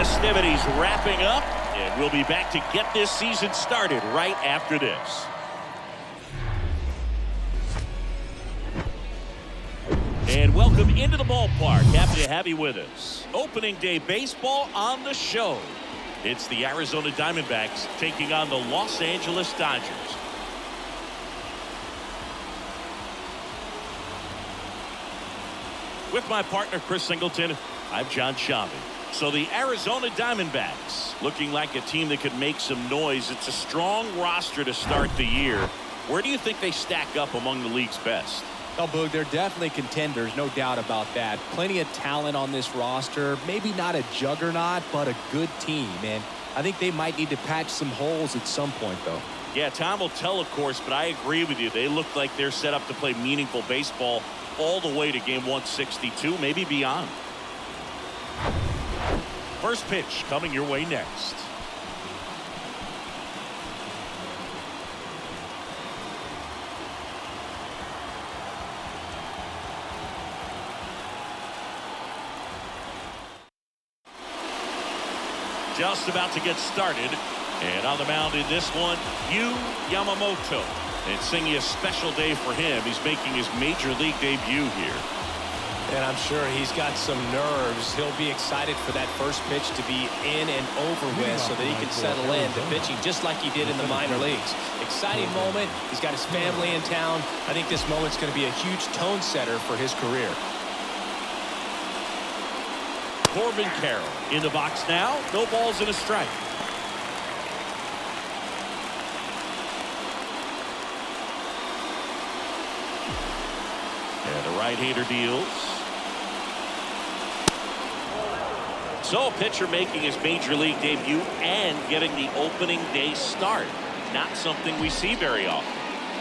festivities wrapping up, and we'll be back to get this season started right after this. And welcome into the ballpark. Happy to have you with us. Opening day baseball on the show. It's the Arizona Diamondbacks taking on the Los Angeles Dodgers. With my partner Chris Singleton, I'm John Shabby. So the Arizona Diamondbacks looking like a team that could make some noise. It's a strong roster to start the year. Where do you think they stack up among the league's best? Well, Boog, they're definitely contenders, no doubt about that. Plenty of talent on this roster. Maybe not a juggernaut, but a good team. And I think they might need to patch some holes at some point, though. Yeah, time will tell, of course, but I agree with you. They look like they're set up to play meaningful baseball all the way to game 162, maybe beyond. First pitch coming your way next. Just about to get started, and on the mound in this one, Yu Yamamoto. And it's singing a special day for him. He's making his major league debut here. And I'm sure he's got some nerves. He'll be excited for that first pitch to be in and over with so that he can settle in to pitching just like he did in the minor leagues. Exciting moment. He's got his family in town. I think this moment's going to be a huge tone setter for his career. Corbin Carroll in the box now. No balls and a strike. And the right-hander deals. So a pitcher making his major league debut and getting the opening day start. Not something we see very often.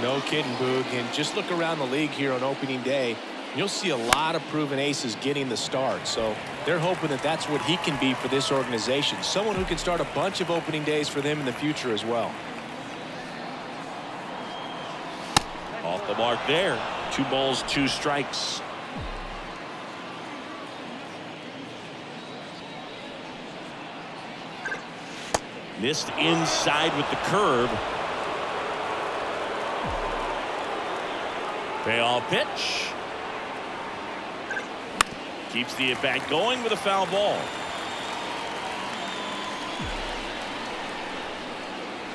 No kidding, Boog. And just look around the league here on opening day. You'll see a lot of proven aces getting the start. So they're hoping that that's what he can be for this organization. Someone who can start a bunch of opening days for them in the future as well. Off the mark there. 2 balls, 2 strikes. Missed inside with the curve. Payoff pitch. Keeps the at-bat going with a foul ball.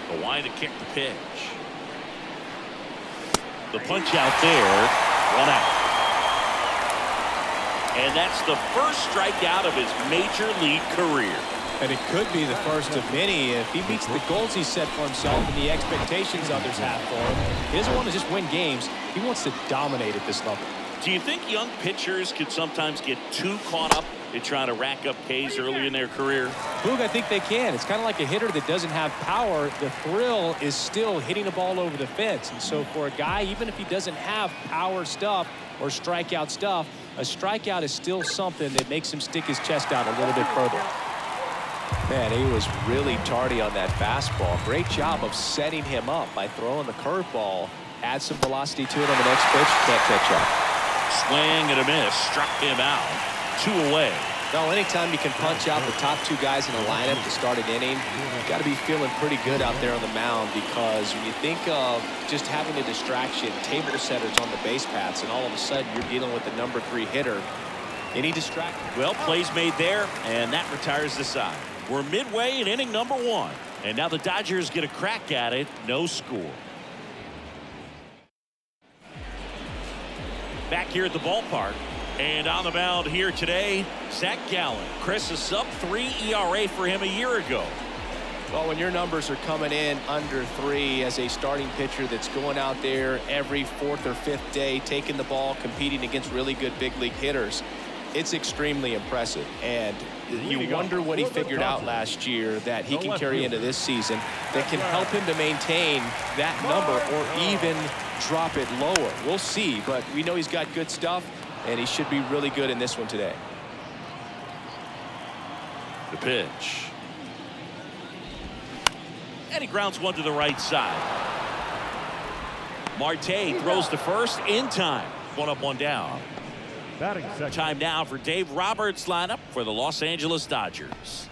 Kawhi to kick the pitch. The punch out there. 1 out. And that's the first strikeout of his major league career. And it could be the first of many if he meets the goals he set for himself and the expectations others have for him. He doesn't want to just win games. He wants to dominate at this level. Do you think young pitchers could sometimes get too caught up in trying to rack up Ks early in their career? Boog, I think they can. It's kind of like a hitter that doesn't have power. The thrill is still hitting a ball over the fence. And so for a guy, even if he doesn't have power stuff or strikeout stuff, a strikeout is still something that makes him stick his chest out a little bit further. Man, he was really tardy on that fastball. Great job of setting him up by throwing the curveball. Add some velocity to it on the next pitch. Can't catch up. Swing and a miss. Struck him out. 2 away. No, anytime you can punch out the top 2 guys in the lineup to start an inning, you've got to be feeling pretty good out there on the mound, because when you think of just having a distraction, table setters on the base paths, and all of a sudden you're dealing with the number 3 hitter, any distraction? Well, plays made there, and that retires the side. We're midway in inning number 1. And now the Dodgers get a crack at it. No score. Back here at the ballpark. And on the mound here today, Zach Gallen. Chris, a sub-3 ERA for him a year ago. Well, when your numbers are coming in under 3 as a starting pitcher that's going out there every 4th or 5th day, taking the ball, competing against really good big league hitters, it's extremely impressive. And you wonder what he figured out last year that he can carry into this season that can help him to maintain that number or even drop it lower. We'll see, but we know he's got good stuff, and he should be really good in this one today. The pitch. And he grounds one to the right side. Marte throws to first in time. 1 up, 1 down. Time now for Dave Roberts' lineup for the Los Angeles Dodgers.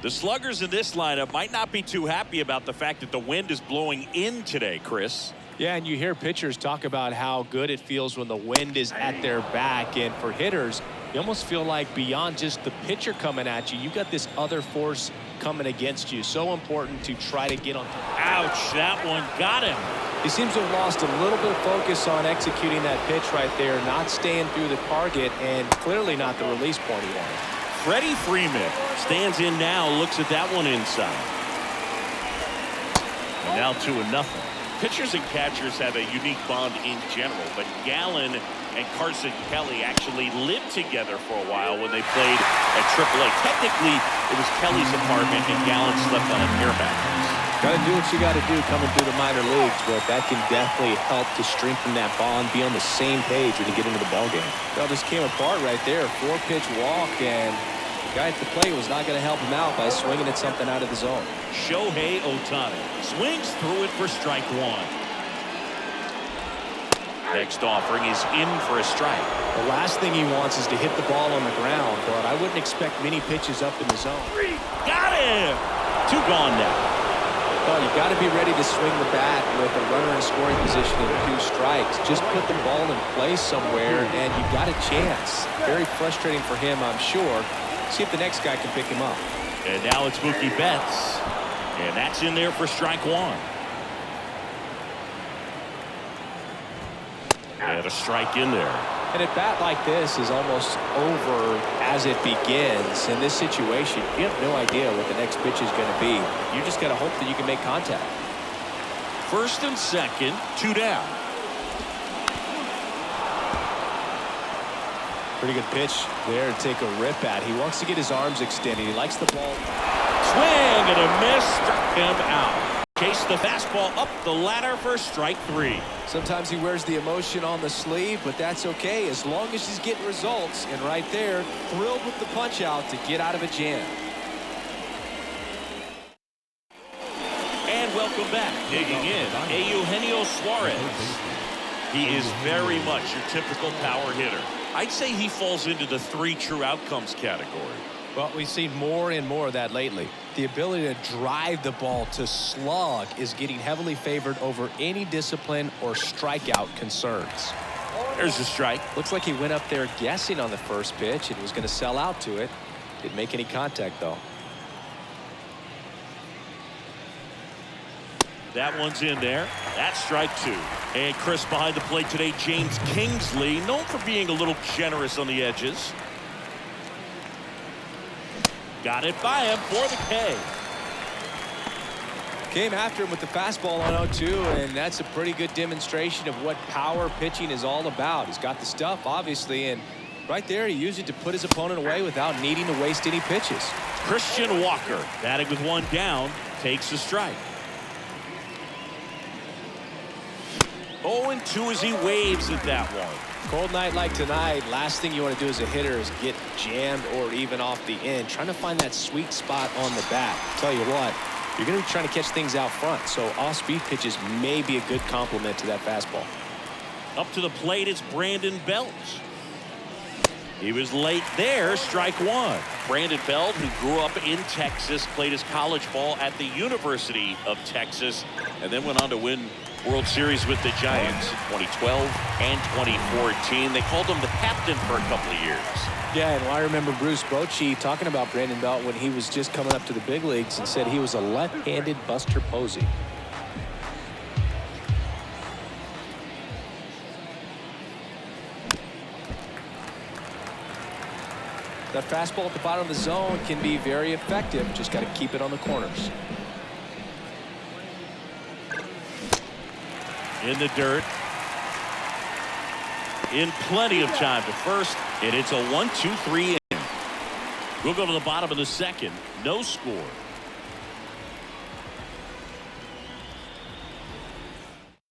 The sluggers in this lineup might not be too happy about the fact that the wind is blowing in today, Chris. Yeah, and you hear pitchers talk about how good it feels when the wind is at their back. And for hitters, you almost feel like beyond just the pitcher coming at you, you got this other force coming against you. So important to try to get on. Ouch, that one got him. He seems to have lost a little bit of focus on executing that pitch right there, not staying through the target, and clearly not the release point he wanted. Freddie Freeman stands in now, looks at that one inside. And now 2-0. Pitchers and catchers have a unique bond in general, but Gallen and Carson Kelly actually lived together for a while when they played at AAA. Technically, it was Kelly's apartment, and Gallen slept on an air mattress. Got to do what you got to do coming through the minor leagues, but that can definitely help to strengthen that bond, be on the same page when you get into the ballgame. Well, this came apart right there. 4-pitch walk, and the guy at the plate was not going to help him out by swinging at something out of the zone. Shohei Ohtani swings through it for strike one. Next offering is in for a strike. The last thing he wants is to hit the ball on the ground, but I wouldn't expect many pitches up in the zone. Got him! 2 gone now. Well, you got to be ready to swing the bat with a runner in scoring position and 2 strikes. Just put the ball in place somewhere, and you got a chance. Very frustrating for him, I'm sure. See if the next guy can pick him up. And now it's Mookie Betts. And that's in there for strike one. And a strike in there. And at bat like this is almost over as it begins. In this situation, you have no idea what the next pitch is going to be. You just got to hope that you can make contact. First and second, 2 down. Pretty good pitch there to take a rip at. He wants to get his arms extended. He likes the ball. Swing and a miss, struck him out. Chase the fastball up the ladder for strike 3. Sometimes he wears the emotion on the sleeve, but that's okay as long as he's getting results. And right there, thrilled with the punch out to get out of a jam. And welcome back. Digging in, Eugenio Suarez. He is very much your typical power hitter. I'd say he falls into the 3 true outcomes category. Well, we've seen more and more of that lately. The ability to drive the ball to slug is getting heavily favored over any discipline or strikeout concerns. There's a strike. Looks like he went up there guessing on the first pitch and was going to sell out to it. Didn't make any contact, though. That one's in there. That's strike 2. And Chris behind the plate today, James Kingsley, known for being a little generous on the edges. Got it by him for the K. Came after him with the fastball on 0-2, and that's a pretty good demonstration of what power pitching is all about. He's got the stuff, obviously, and right there he used it to put his opponent away without needing to waste any pitches. Christian Walker, batting with 1 down, takes the strike. 0-2 as he waves at that one. Cold night like tonight, last thing you want to do as a hitter is get jammed or even off the end. Trying to find that sweet spot on the bat. Tell you what, you're going to be trying to catch things out front, so off-speed pitches may be a good complement to that fastball. Up to the plate, it's Brandon Belt. He was late there, strike 1. Brandon Belt, who grew up in Texas, played his college ball at the University of Texas, and then went on to win World Series with the Giants in 2012 and 2014. They called him the captain for a couple of years. Yeah, and I remember Bruce Bochy talking about Brandon Belt when he was just coming up to the big leagues and said he was a left-handed Buster Posey. That fastball at the bottom of the zone can be very effective. Just got to keep it on the corners. In the dirt. In plenty of time to first, and it's a 1-2-3 inning. We'll go to the bottom of the second. No score.